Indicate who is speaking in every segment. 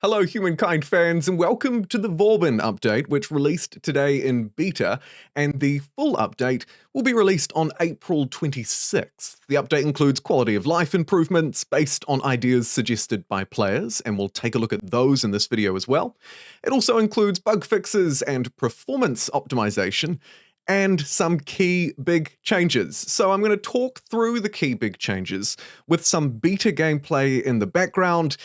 Speaker 1: Hello Humankind fans and welcome to the Vauban update, which released today in beta, and the full update will be released on April 26th. The update includes quality of life improvements based on ideas suggested by players, and we'll take a look at those in this video as well. It also includes bug fixes and performance optimization, and some key big changes. So I'm going to talk through the key big changes with some beta gameplay in the background,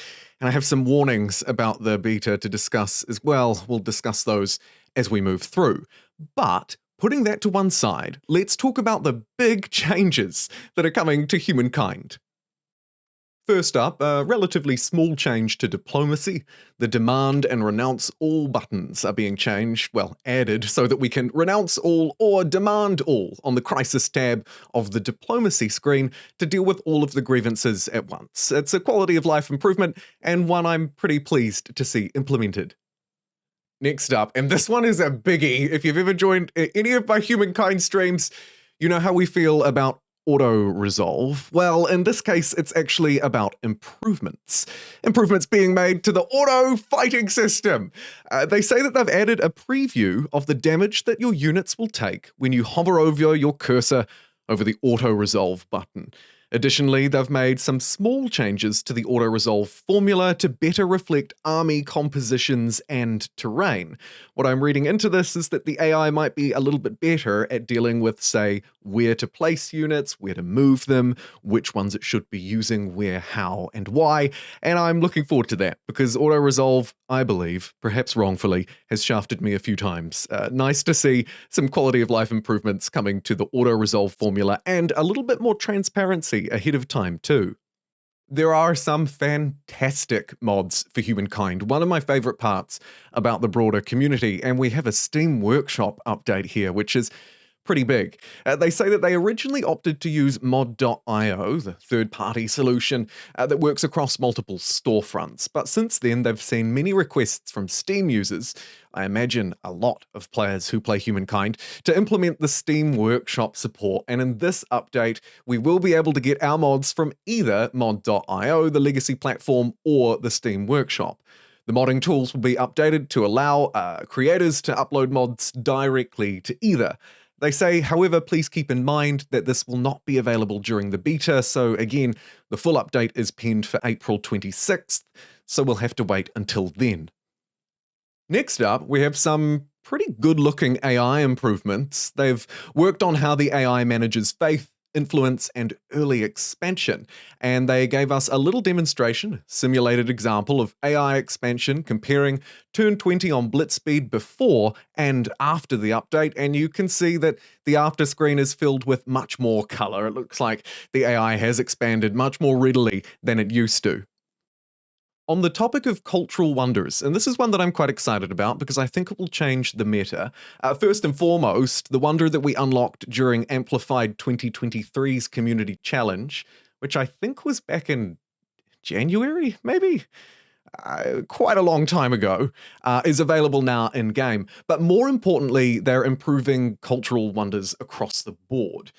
Speaker 1: and I have some warnings about the beta to discuss as well. We'll discuss those as we move through. But putting that to one side, let's talk about the big changes that are coming to Humankind. First up, a relatively small change to diplomacy. The demand and renounce all buttons are being changed, well, added, so that we can renounce all or demand all on the crisis tab of the diplomacy screen to deal with all of the grievances at once. It's a quality of life improvement and one I'm pretty pleased to see implemented. Next up, and this one is a biggie. If you've ever joined any of my Humankind streams, you know how we feel about auto-resolve. Well, in this case, it's actually about improvements. Improvements being made to the auto-fighting system. They say that they've added a preview of the damage that your units will take when you hover over your cursor over the auto-resolve button. Additionally, they've made some small changes to the auto-resolve formula to better reflect army compositions and terrain. What I'm reading into this is that the AI might be a little bit better at dealing with, say, where to place units, where to move them, which ones it should be using, where, how, and why, and I'm looking forward to that, because auto-resolve, I believe, perhaps wrongfully, has shafted me a few times. Nice to see some quality of life improvements coming to the auto-resolve formula, and a little bit more transparency ahead of time too. There are some fantastic mods for Humankind, one of my favorite parts about the broader community, and we have a Steam Workshop update here, which is pretty big. They say that they originally opted to use mod.io, the third-party solution that works across multiple storefronts, but since then they've seen many requests from Steam users, I imagine a lot of players who play Humankind, to implement the Steam Workshop support, and in this update we will be able to get our mods from either mod.io, the legacy platform, or the Steam Workshop. The modding tools will be updated to allow creators to upload mods directly to either. They say, however, please keep in mind that this will not be available during the beta, so again, the full update is penned for April 26th, so we'll have to wait until then. Next up, we have some pretty good-looking AI improvements. They've worked on how the AI manages faith, influence, and early expansion, and they gave us a little demonstration, simulated example of AI expansion comparing turn 20 on blitz speed before and after the update, and you can see that the after screen is filled with much more color. It looks like the AI has expanded much more readily than it used to. On the topic of cultural wonders, and this is one that I'm quite excited about because I think it will change the meta. First and foremost, the wonder that we unlocked during Amplified 2023's Community Challenge, which I think was back in January, maybe? Quite a long time ago, is available now in-game. But more importantly, they're improving cultural wonders across the board.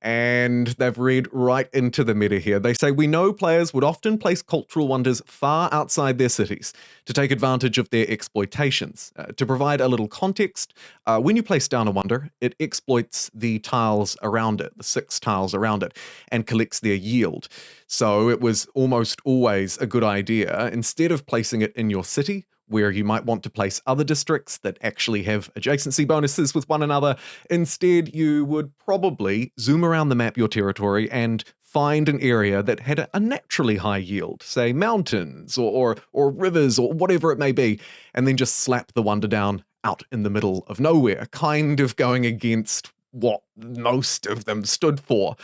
Speaker 1: And they've read right into the meta here. They say, we know players would often place cultural wonders far outside their cities to take advantage of their exploitations. To provide a little context, when you place down a wonder, it exploits the tiles around it, the 6 tiles around it, and collects their yield. So it was almost always a good idea, instead of placing it in your city, where you might want to place other districts that actually have adjacency bonuses with one another. Instead, you would probably zoom around the map your territory and find an area that had a naturally high yield, say mountains or rivers or whatever it may be, and then just slap the wonder down out in the middle of nowhere, kind of going against what most of them stood for.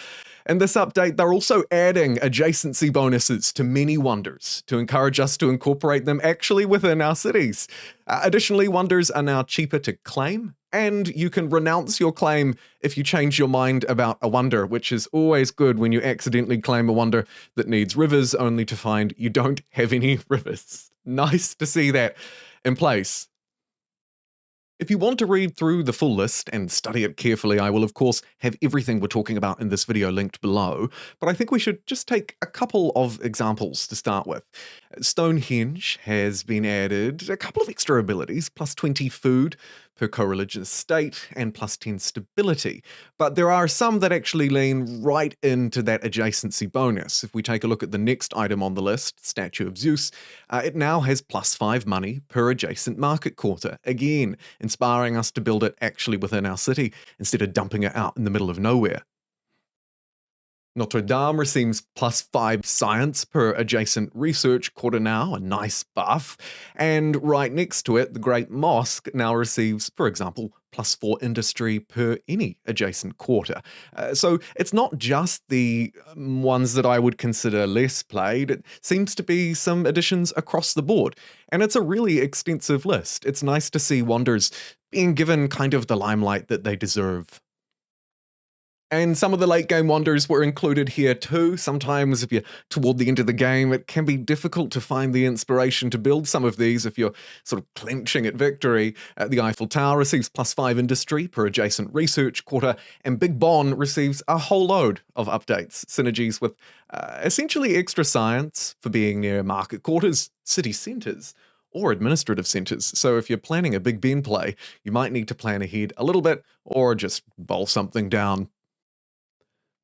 Speaker 1: In this update, they're also adding adjacency bonuses to many wonders to encourage us to incorporate them actually within our cities. Additionally, wonders are now cheaper to claim, and you can renounce your claim if you change your mind about a wonder, which is always good when you accidentally claim a wonder that needs rivers, only to find you don't have any rivers. Nice to see that in place. If you want to read through the full list and study it carefully, I will of course have everything we're talking about in this video linked below, but I think we should just take a couple of examples to start with. Stonehenge has been added a couple of extra abilities, plus 20 food per co-religious state and plus 10 stability. But there are some that actually lean right into that adjacency bonus. If we take a look at the next item on the list, Statue of Zeus, it now has plus 5 money per adjacent market quarter, again inspiring us to build it actually within our city instead of dumping it out in the middle of nowhere. Notre Dame receives plus 5 science per adjacent research quarter now, a nice buff. And right next to it, the Great Mosque now receives, for example, plus 4 industry per any adjacent quarter. So it's not just the ones that I would consider less played, it seems to be some additions across the board. And it's a really extensive list. It's nice to see Wonders being given kind of the limelight that they deserve. And some of the late game wonders were included here too. Sometimes if you're toward the end of the game, it can be difficult to find the inspiration to build some of these if you're sort of clenching at victory. The Eiffel Tower receives plus 5 industry per adjacent research quarter, and Big Bon receives a whole load of updates, synergies with essentially extra science for being near market quarters, city centres, or administrative centres. So if you're planning a Big Ben play, you might need to plan ahead a little bit or just bowl something down.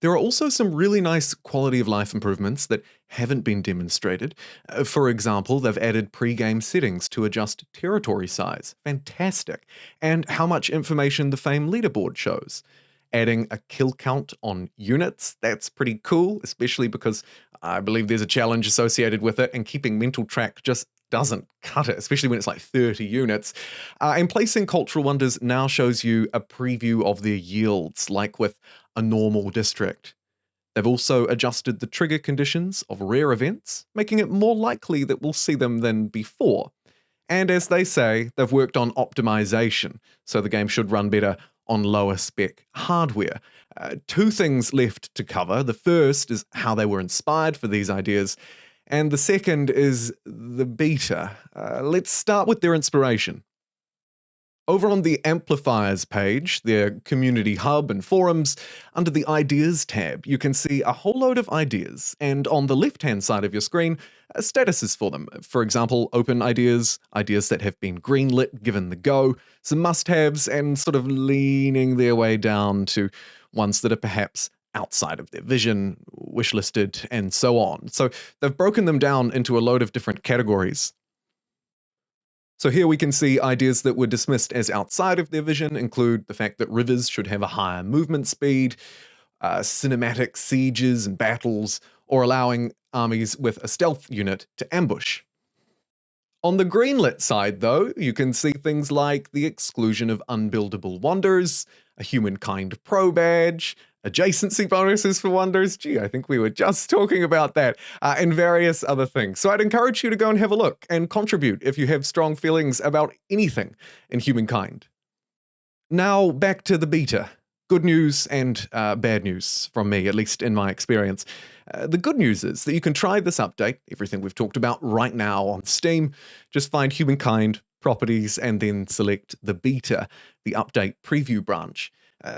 Speaker 1: There are also some really nice quality of life improvements that haven't been demonstrated. For example, they've added pre-game settings to adjust territory size. Fantastic. And how much information the Fame leaderboard shows. Adding a kill count on units, that's pretty cool, especially because I believe there's a challenge associated with it, and keeping mental track just doesn't cut it, especially when it's like 30 units. And placing cultural wonders now shows you a preview of their yields, like with a normal district. They've also adjusted the trigger conditions of rare events, making it more likely that we'll see them than before. And as they say, they've worked on optimization, so the game should run better on lower spec hardware. 2 things left to cover. The first is how they were inspired for these ideas, and the second is the beta. Let's start with their inspiration. Over on the Amplifiers page, their community hub and forums, under the Ideas tab, you can see a whole load of ideas, and on the left-hand side of your screen, statuses for them. For example, open ideas, ideas that have been greenlit, given the go, some must-haves, and sort of leaning their way down to ones that are perhaps outside of their vision, wishlisted, and so on. So they've broken them down into a load of different categories. So here we can see ideas that were dismissed as outside of their vision include the fact that rivers should have a higher movement speed, cinematic sieges and battles, or allowing armies with a stealth unit to ambush. On the greenlit side, though, you can see things like the exclusion of unbuildable wonders, a Humankind Pro badge, adjacency bonuses for wonders, gee, I think we were just talking about that, and various other things. So I'd encourage you to go and have a look and contribute if you have strong feelings about anything in Humankind. Now back to the beta. Good news and bad news from me, at least in my experience. The good news is that you can try this update, everything we've talked about right now on Steam. Just find Humankind, Properties, and then select the beta, the update preview branch.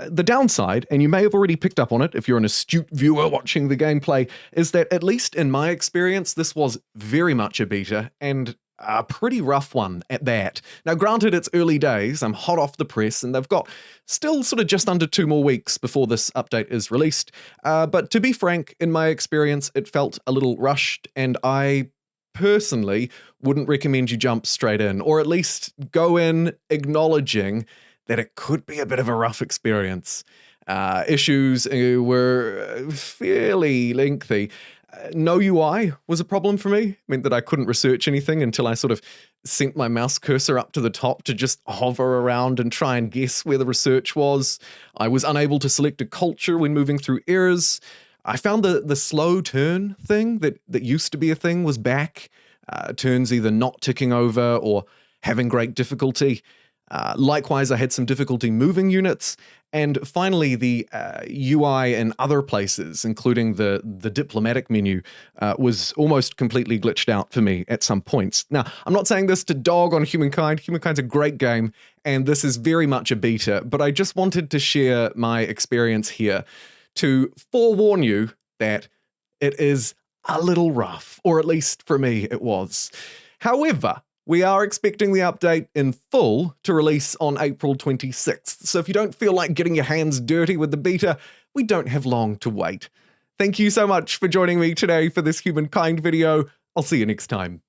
Speaker 1: The downside, and you may have already picked up on it if you're an astute viewer watching the gameplay, is that at least in my experience, this was very much a beta, and a pretty rough one at that. Now granted, it's early days, I'm hot off the press, and they've got still sort of just under 2 more weeks before this update is released, but to be frank, in my experience, it felt a little rushed, and I personally wouldn't recommend you jump straight in, or at least go in acknowledging that it could be a bit of a rough experience. Issues were fairly lengthy. No UI was a problem for me. It meant that I couldn't research anything until I sort of sent my mouse cursor up to the top to just hover around and try and guess where the research was. I was unable to select a culture when moving through errors. I found the slow turn thing that used to be a thing was back. Turns either not ticking over or having great difficulty. Likewise, I had some difficulty moving units, and finally the UI in other places, including the diplomatic menu, was almost completely glitched out for me at some points. Now, I'm not saying this to dog on Humankind. Humankind's a great game, and this is very much a beta, but I just wanted to share my experience here to forewarn you that it is a little rough, or at least for me it was. However, we are expecting the update in full to release on April 26th, so if you don't feel like getting your hands dirty with the beta, we don't have long to wait. Thank you so much for joining me today for this Humankind video. I'll see you next time.